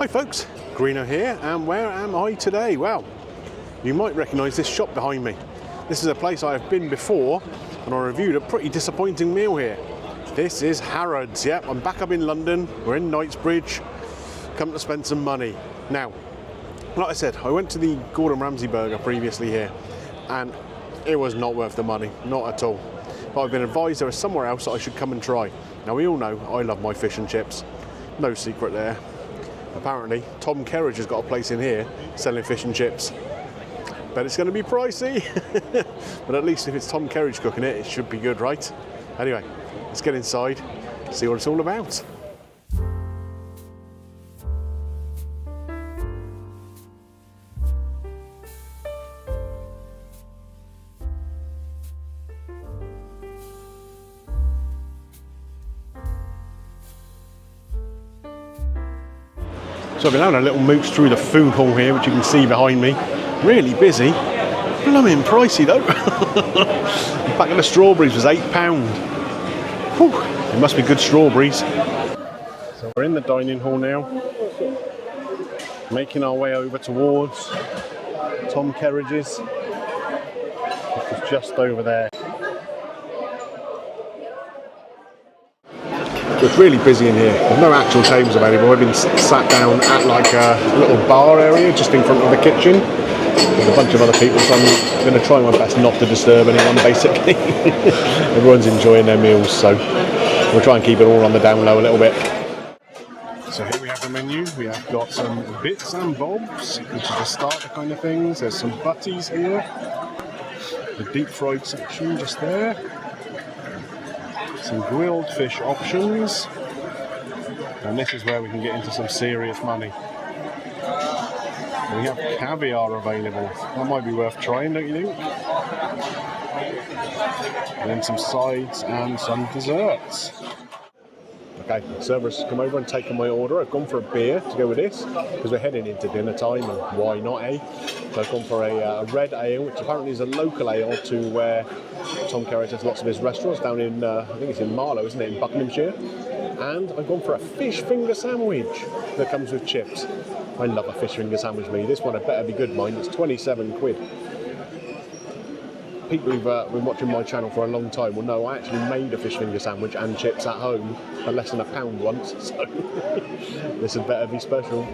Hi folks, Greeno here, and where am I today? Well, you might recognise this shop behind me. This is a place I have been before, and I reviewed a pretty disappointing meal here. This is Harrods. Yep, I'm back up in London, we're in Knightsbridge, come to spend some money. Now, like I said, I went to the Gordon Ramsay burger previously here, and it was not worth the money, not at all. But I've been advised there is somewhere else that I should come and try. Now we all know I love my fish and chips, no secret there. Apparently, Tom Kerridge has got a place in here selling fish and chips. Bet it's going to be pricey, but at least if it's Tom Kerridge cooking it, it should be good, right? Anyway, let's get inside, see what it's all about. So I've been having a little mooch through the food hall here, which you can see behind me. Really busy. Blooming pricey though. The pack of the strawberries was £8. Whew, it must be good strawberries. So we're in the dining hall now, making our way over towards Tom Kerridge's, which is just over there. So it's really busy in here. There's no actual tables available. I've been sat down at like a little bar area just in front of the kitchen with a bunch of other people, so I'm going to try my best not to disturb anyone basically. Everyone's enjoying their meals, so we'll try and keep it all on the down low a little bit. So here we have the menu. We have got some bits and bobs, which is the starter kind of things. There's some butties here. The deep fried section just there. Some grilled fish options, and this is where we can get into some serious money. We have caviar available. That might be worth trying, don't you think? And then some sides and some desserts. Okay, servers come over and taken my order. I've gone for a beer to go with this because we're heading into dinner time, and why not, eh? So I've gone for a red ale, which apparently is a local ale to where Tom Kerridge has lots of his restaurants down in, I think it's in Marlow, isn't it, in Buckinghamshire? And I've gone for a fish finger sandwich that comes with chips. I love a fish finger sandwich, me. This one had better be good, mine. It's 27 quid. People who've been watching my channel for a long time will know I actually made a fish finger sandwich and chips at home for less than £1 once, so this had better be special.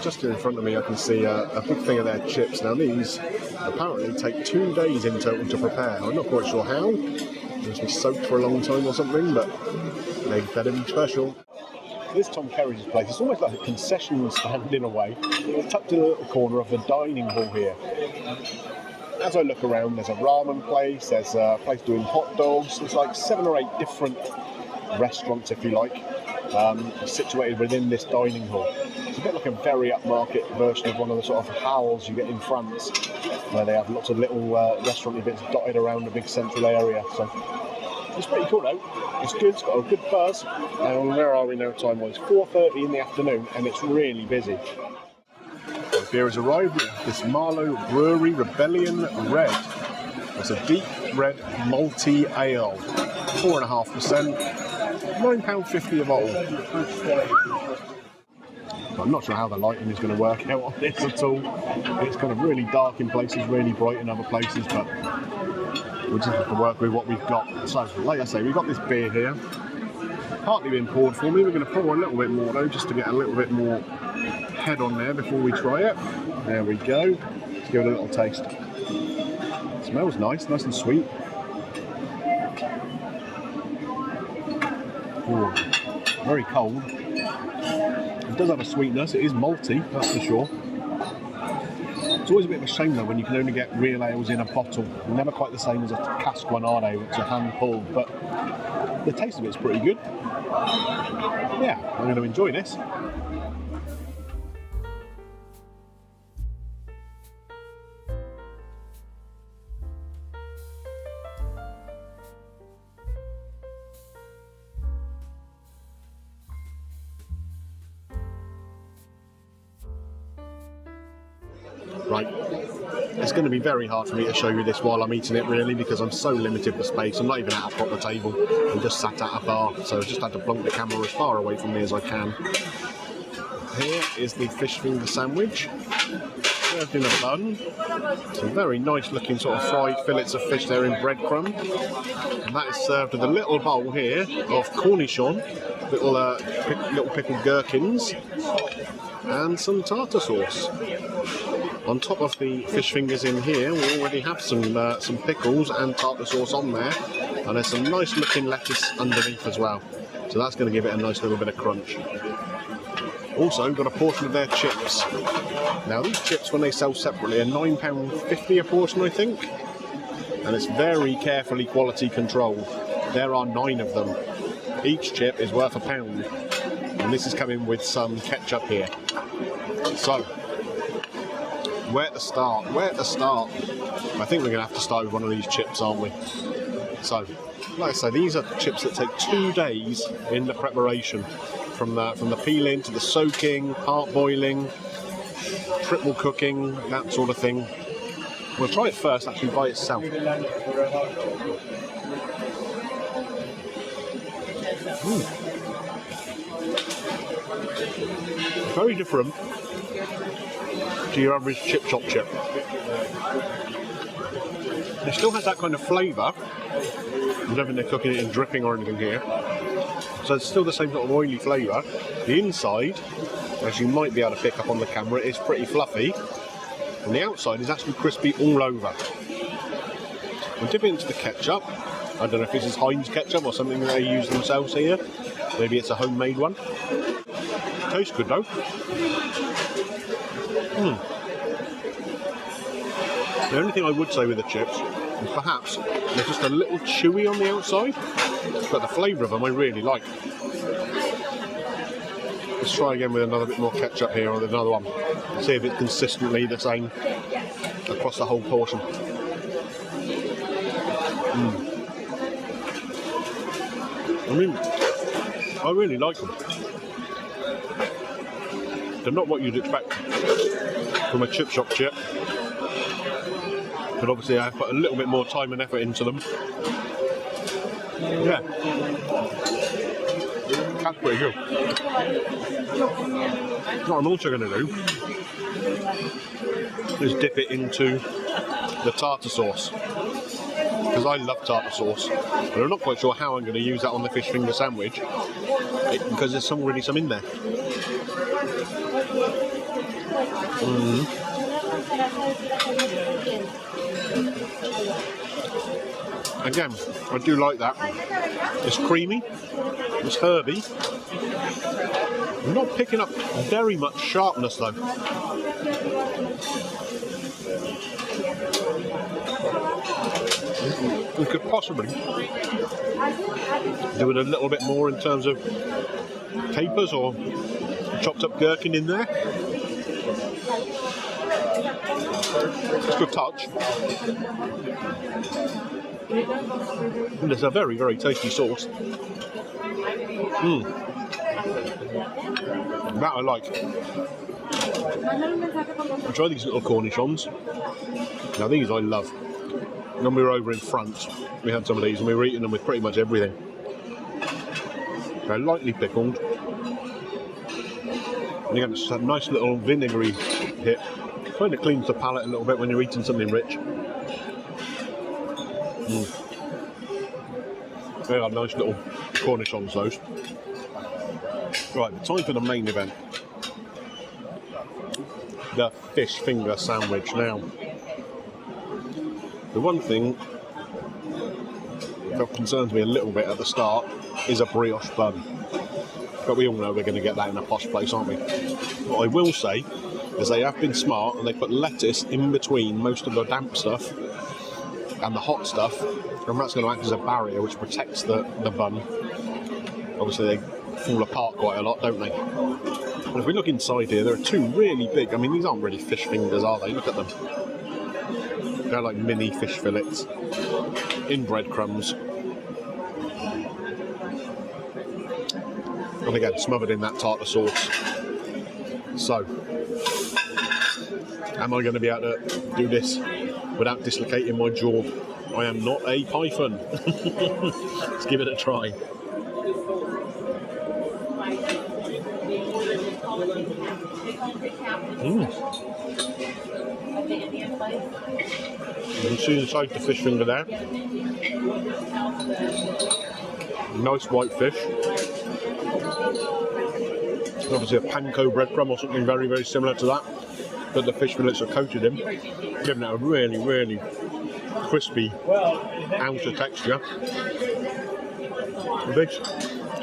Just in front of me I can see a big thing of their chips. Now these apparently take 2 days in total to prepare. I'm not quite sure how. They must be soaked for a long time or something, but they better be special. This Tom Kerridge's place, it's almost like a concession stand in a way. It's tucked in a little corner of the dining hall here. As I look around, there's a ramen place, there's a place doing hot dogs, there's like 7 or 8 different restaurants, if you like, situated within this dining hall. It's a bit like a very upmarket version of one of the sort of halls you get in France, where they have lots of little restaurant bits dotted around a big central area. So it's pretty cool though. It's good, it's got a good buzz. And where are we now time-wise? 4:30 in the afternoon, and it's really busy. The beer has arrived. We have this Marlow Brewery Rebellion Red. It's a deep red malty ale, 4.5%, £9.50 a bottle. I'm not sure how the lighting is going to work out on this at all. It's kind of really dark in places, really bright in other places, but we'll just have to work with what we've got. So, like I say, we've got this beer here, partly been poured for me. We're going to pour a little bit more though, just to get a little bit more head on there before we try it. There we go. Let's give it a little taste. It smells nice and sweet. Ooh, very cold. It does have a sweetness, it is malty, that's for sure. It's always a bit of a shame though when you can only get real ales in a bottle. Never quite the same as a cask Guanado, which are hand pulled, but the taste of it's pretty good. Yeah, I'm going to enjoy this. It's going to be very hard for me to show you this while I'm eating it, really, because I'm so limited for space. I'm not even at a proper table. I'm just sat at a bar, so I just had to plonk the camera as far away from me as I can. Here is the fish finger sandwich, served in a bun. Some very nice looking sort of fried fillets of fish there in breadcrumb. And that is served with a little bowl here of cornichon, little pickled gherkins, and some tartar sauce. On top of the fish fingers in here, we already have some pickles and tartar sauce on there, and there's some nice looking lettuce underneath as well. So that's going to give it a nice little bit of crunch. Also got a portion of their chips. Now these chips, when they sell separately, are £9.50 a portion, I think, and it's very carefully quality controlled. There are 9 of them. Each chip is worth £1, and this is coming with some ketchup here. So, where to start? I think we're going to have to start with one of these chips, aren't we? So, like I say, these are chips that take 2 days in the preparation. From the peeling to the soaking, parboiling, triple cooking, that sort of thing. We'll try it first, actually, by itself. Very different to your average chip shop chip. It still has that kind of flavour. I don't think they're cooking it in dripping or anything here. So it's still the same sort of oily flavour. The inside, as you might be able to pick up on the camera, is pretty fluffy. And the outside is actually crispy all over. We'll dip it into the ketchup. I don't know if this is Heinz ketchup or something that they use themselves here. Maybe it's a homemade one. Tastes good though. The only thing I would say with the chips is perhaps they're just a little chewy on the outside, but the flavour of them I really like. Let's try again with another bit more ketchup here, or another one. See if it's consistently the same across the whole portion. I mean, I really like them. They're not what you'd expect from a chip shop chip, but obviously I've put a little bit more time and effort into them. Yeah, that's pretty good. What I'm also going to do is dip it into the tartar sauce, because I love tartar sauce, but I'm not quite sure how I'm going to use that on the fish finger sandwich, because there's already some in there. Again, I do like that. It's creamy, it's herby. I'm not picking up very much sharpness though. We could possibly do it a little bit more in terms of capers or chopped up gherkin in there. It's a good touch. And it's a very, very tasty sauce. That I like. I'll try these little cornichons. Now these I love. When we were over in France, we had some of these and we were eating them with pretty much everything. They're lightly pickled. And again, it's a nice little vinegary hit. Kind of cleans the palate a little bit when you're eating something rich. They are nice little cornichons, those. Right, time for the main event. The fish finger sandwich. Now, the one thing that concerns me a little bit at the start is a brioche bun. But we all know we're going to get that in a posh place, aren't we? What I will say is they have been smart and they put lettuce in between most of the damp stuff and the hot stuff, and that's going to act as a barrier which protects the bun. Obviously they fall apart quite a lot, don't they? And if we look inside here, there are two really big, I mean these aren't really fish fingers, are they? Look at them. They're like mini fish fillets in breadcrumbs. And again, smothered in that tartar sauce. So, Am I going to be able to do this without dislocating my jaw? I am not a python. Let's give it a try. You can see inside the fish finger there. Nice white fish. Obviously a panko breadcrumb or something very, very similar to that, but the fish fillets are coated in, giving it a really, really crispy outer texture. The fish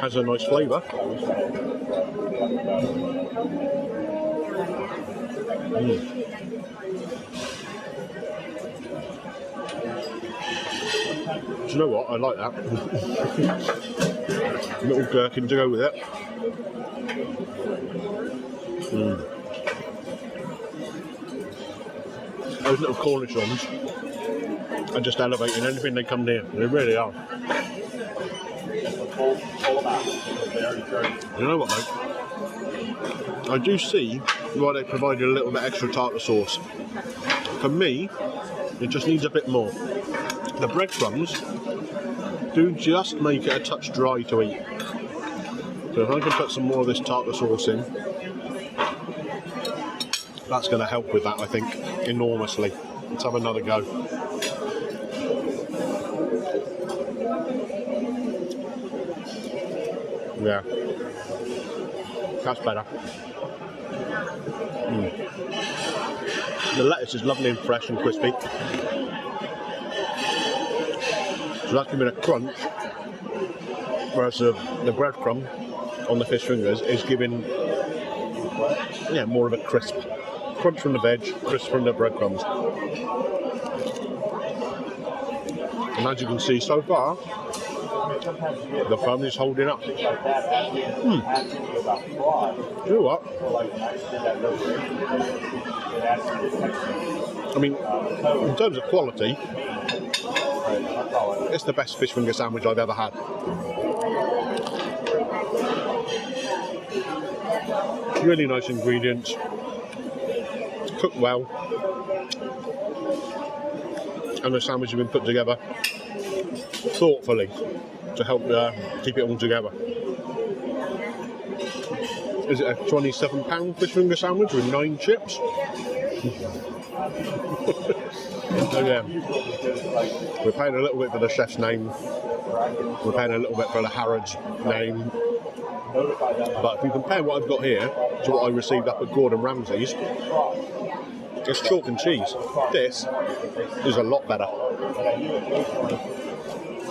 has a nice flavour. Do you know what? I like that. Little gherkin to go with it. Those little cornichons are just elevating anything they come near. They really are. You know what though? I do see why they provided a little bit extra tartar sauce. For me, it just needs a bit more. The breadcrumbs do just make it a touch dry to eat. So if I can put some more of this tartar sauce in, that's going to help with that, I think, enormously. Let's have another go. Yeah, that's better. The lettuce is lovely and fresh and crispy. So that's giving it a crunch, whereas the breadcrumb on the fish fingers is giving, more of a crisp. Crunch from the veg, crisp from the breadcrumbs. And as you can see so far, the bun is holding up. You know what? I mean, in terms of quality, it's the best fish finger sandwich I've ever had. Really nice ingredients, cooked well, and the sandwich has been put together thoughtfully to help keep it all together. Is it a £27 fish finger sandwich with 9 chips? So yeah, we're paying a little bit for the chef's name, we're paying a little bit for the Harrods name, but if you compare what I've got here to what I received up at Gordon Ramsay's, it's chalk and cheese. This is a lot better.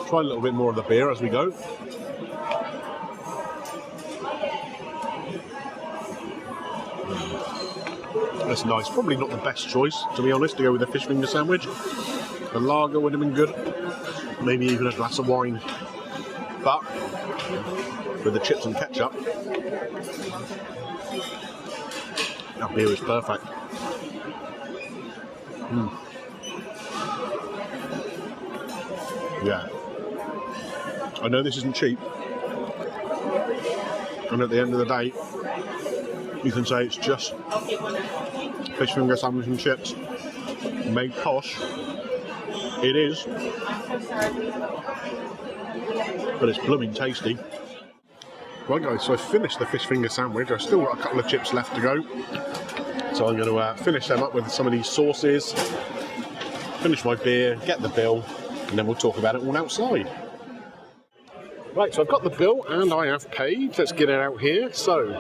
Try a little bit more of the beer as we go. That's nice. Probably not the best choice, to be honest, to go with a fish finger sandwich. The lager would have been good. Maybe even a glass of wine. But with the chips and ketchup, that beer is perfect. Yeah. I know this isn't cheap. And at the end of the day, you can say it's just fish finger sandwich and chips made posh. It is, but it's blooming tasty. Right guys, so I finished the fish finger sandwich. I've still got a couple of chips left to go, so I'm going to finish them up with some of these sauces, finish my beer, get the bill, and then we'll talk about it all outside. Right, so I've got the bill and I have paid. Let's get it out here. So,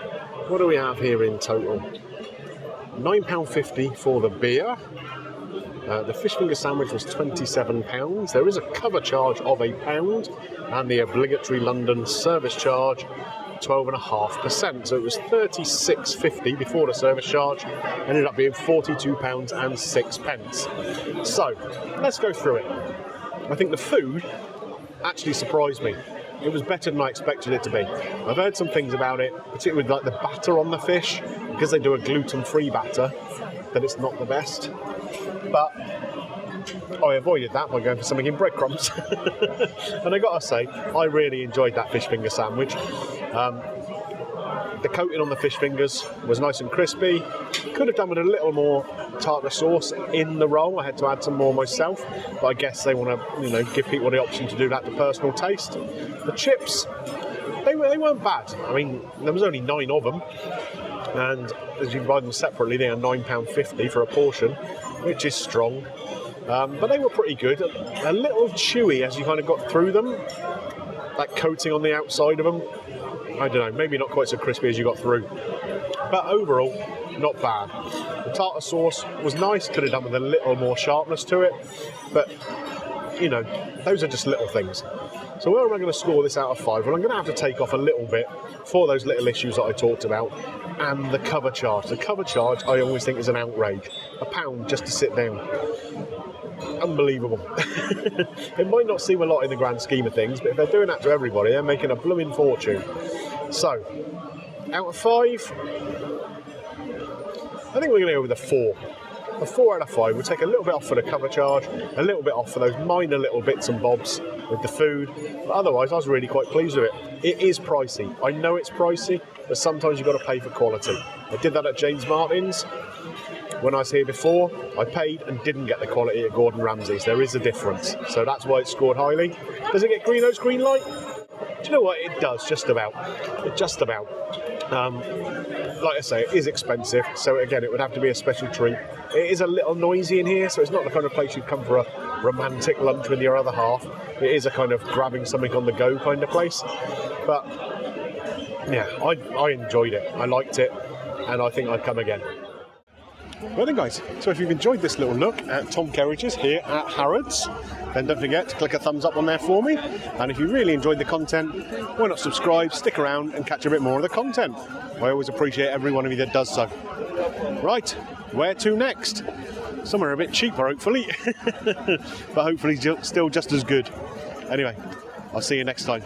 what do we have here in total? £9.50 for the beer. The fish finger sandwich was £27. There is a cover charge of £1 and the obligatory London service charge 12.5%. So it was £36.50 before the service charge, ended up being £42.06. So let's go through it. I think the food actually surprised me. It was better than I expected it to be. I've heard some things about it, particularly with like the batter on the fish, because they do a gluten-free batter, that it's not the best. But I avoided that by going for something in breadcrumbs. And I gotta say, I really enjoyed that fish finger sandwich. The coating on the fish fingers was nice and crispy. Could have done with a little more tartar sauce in the roll. I had to add some more myself, but I guess they want to, give people the option to do that to personal taste. The chips, they weren't bad. I mean, there was only 9 of them, and as you buy them separately, they are £9.50 for a portion, which is strong. But they were pretty good. A little chewy as you kind of got through them. That coating on the outside of them, I don't know, maybe not quite so crispy as you got through. But overall, not bad. The tartar sauce was nice, could have done with a little more sharpness to it. But, those are just little things. So where am I going to score this out of 5? Well, I'm going to have to take off a little bit for those little issues that I talked about. And the cover charge. The cover charge, I always think, is an outrage. £1 just to sit down. Unbelievable. It might not seem a lot in the grand scheme of things, but if they're doing that to everybody, they're making a blooming fortune. So, out of 5, I think we're going to go with a 4. A 4 out of 5. We'll take a little bit off for the cover charge, a little bit off for those minor little bits and bobs with the food. But otherwise, I was really quite pleased with it. It is pricey. I know it's pricey, but sometimes you've got to pay for quality. I did that at James Martin's. When I was here before, I paid and didn't get the quality at Gordon Ramsay's. There is a difference. So that's why it scored highly. Does it get Greeno's green light? Do you know what? It does, just about. Just about. Like I say, it is expensive. So again, it would have to be a special treat. It is a little noisy in here, so it's not the kind of place you'd come for a romantic lunch with your other half. It is a kind of grabbing something on the go kind of place. But yeah, I enjoyed it. I liked it. And I think I'd come again. Well then guys, so if you've enjoyed this little look at Tom Kerridge's here at Harrods, then don't forget to click a thumbs up on there for me. And if you really enjoyed the content, why not subscribe, stick around and catch a bit more of the content. I always appreciate every one of you that does so. Right, where to next? Somewhere a bit cheaper hopefully, but hopefully still just as good. Anyway, I'll see you next time.